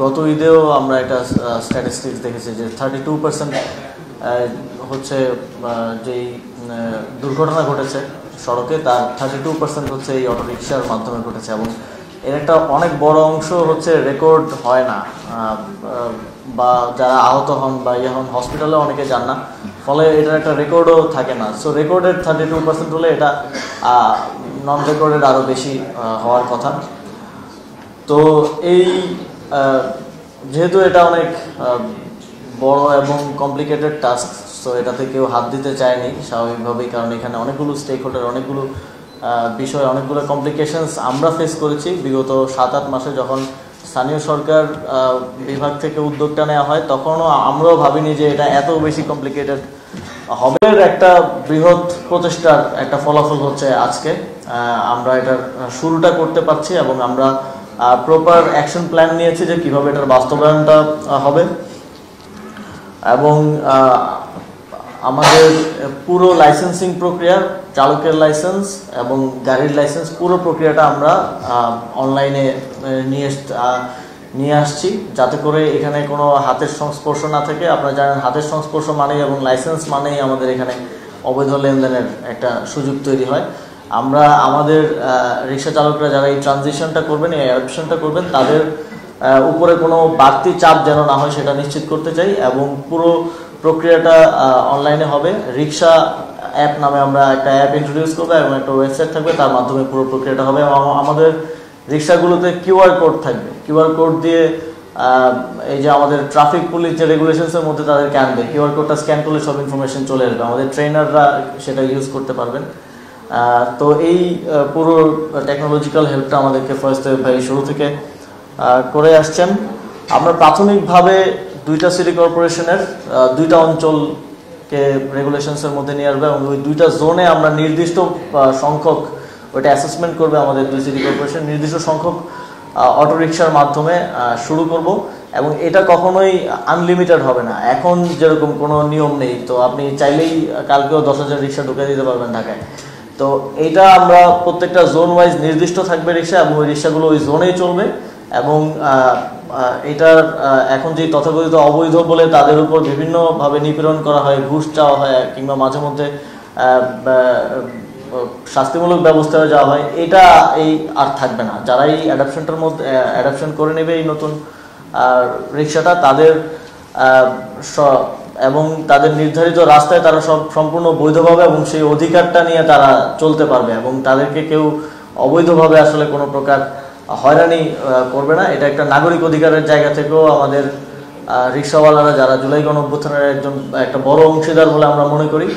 গত ঈদেও আমরা একটা স্ট্যাটিস্টিক্স দেখেছি যে 32% হচ্ছে যেই দুর্ঘটনা ঘটেছে সড়কে, তার 32% হচ্ছে এই অটোরিকশার মাধ্যমে ঘটেছে। এবং এর একটা অনেক বড় অংশ হচ্ছে রেকর্ড হয় না, বা যারা আহত হন বা হন হসপিটালে অনেকে যান না, ফলে এটার একটা রেকর্ডও থাকে না। সো রেকর্ডের 32% হলে এটা নন রেকর্ডেড আরও বেশি হওয়ার কথা। তো এই যেহেতু এটা অনেক বড় এবং কমপ্লিকেটেড টাস্ক, সো এটাতে কেউ হাত দিতে চায়নি স্বাভাবিকভাবেই, কারণ এখানে অনেকগুলো স্টেক হোল্ডার, অনেকগুলো বিষয়, অনেকগুলো কমপ্লিকেশনস আমরা ফেস করেছি বিগত 7-8 মাসে। যখন স্থানীয় সরকার বিভাগ থেকে উদ্যোগটা নেওয়া হয়, তখনও আমরাও ভাবিনি যে এটা এত বেশি কমপ্লিকেটেড হবে। একটা বৃহৎ প্রচেষ্টার একটা ফলাফল হচ্ছে আজকে আমরা এটার শুরুটা করতে পারছি, এবং আমরা প্রপার অ্যাকশন প্ল্যান নিয়েছি যে কিভাবে এটার বাস্তবায়নটা হবে। এবং আমাদের পুরো লাইসেন্সিং প্রক্রিয়া, চালকের লাইসেন্স এবং গাড়ির লাইসেন্স, পুরো প্রক্রিয়াটা আমরা অনলাইনে নিয়ে আসছি, যাতে করে এখানে কোনো হাতের সংস্পর্শ না থাকে। আপনারা জানেন হাতের সংস্পর্শ মানেই এবং লাইসেন্স মানেই আমাদের এখানে অবৈধ লেনদেনের একটা সুযোগ তৈরি হয়। আমরা আমাদের রিক্সা চালকরা যারা এই ট্রানজিশনটা করবেন, এই অ্যাডপশনটা করবেন, তাদের উপরে কোনো বাড়তি চাপ যেন না হয় সেটা নিশ্চিত করতে চাই। এবং পুরো প্রক্রিয়াটা অনলাইনে হবে। রিক্সা অ্যাপ নামে আমরা একটা অ্যাপ ইন্ট্রোডিউস করবো এবং একটা ওয়েবসাইট থাকবে, তার মাধ্যমে পুরো প্রক্রিয়াটা হবে। আমাদের রিক্সাগুলোতে কিউআর কোড থাকবে। কিউআর কোড দিয়ে এই যে আমাদের ট্রাফিক পুলিশ যে রেগুলেশনসের মধ্যে তাদেরকে আনবে, কিউআর কোডটা স্ক্যান করলে সব ইনফরমেশন চলে আসবে, আমাদের ট্রেনাররা সেটা ইউজ করতে পারবেন। তো এই পুরো টেকনোলজিক্যাল হেল্পটা আমাদেরকে ফার্স্ট ভাই শুরু থেকে করে আসছেন। আমরা প্রাথমিকভাবে 2টা সিটি কর্পোরেশনের 2টা অঞ্চলকে রেগুলেশনসের মধ্যে নিয়ে আসবে, এবং ওই 2টা জোনে আমরা নির্দিষ্ট সংখ্যক, ওইটা অ্যাসেসমেন্ট করবে আমাদের 2 সিটি কর্পোরেশন, নির্দিষ্ট সংখ্যক অটোরিকশার মাধ্যমে শুরু করব। এবং এটা কখনোই আনলিমিটেড হবে না। এখন যেরকম কোনো নিয়ম নেই, তো আপনি চাইলেই কালকেও 10,000 রিক্সা ঢুকে দিতে পারবেন ঢাকায়। তো এইটা আমরা প্রত্যেকটা জোন ওয়াইজ নির্দিষ্ট থাকবে রিক্সা, এবং ওই রিক্সাগুলো ওই জোনেই চলবে। এবং এটার এখন যে তথাকথিত অবৈধ বলে তাদের উপর বিভিন্নভাবে নিপীড়ন করা হয়, ঘুষ চাওয়া হয়, কিংবা মাঝে মধ্যে শাস্তিমূলক ব্যবস্থা যাওয়া হয়, এটা এই আর থাকবে না। যারা এই অ্যাডাপশনটার মধ্যে অ্যাডাপশন করে নেবে এই নতুন রিক্সাটা, তাদের এবং তাদের নির্ধারিত রাস্তায় তারা সম্পূর্ণ বৈধভাবে এবং সেই অধিকারটা নিয়ে তারা চলতে পারবে, এবং তাদেরকে কেউ অবৈধভাবে আসলে কোনো প্রকার হয়রানি করবে না। এটা একটা নাগরিক অধিকারের জায়গা থেকেও আমাদের রিক্সাওয়ালারা, যারা জুলাই গণঅভ্যুত্থানের একটা বড় অংশীদার বলে আমরা মনে করি,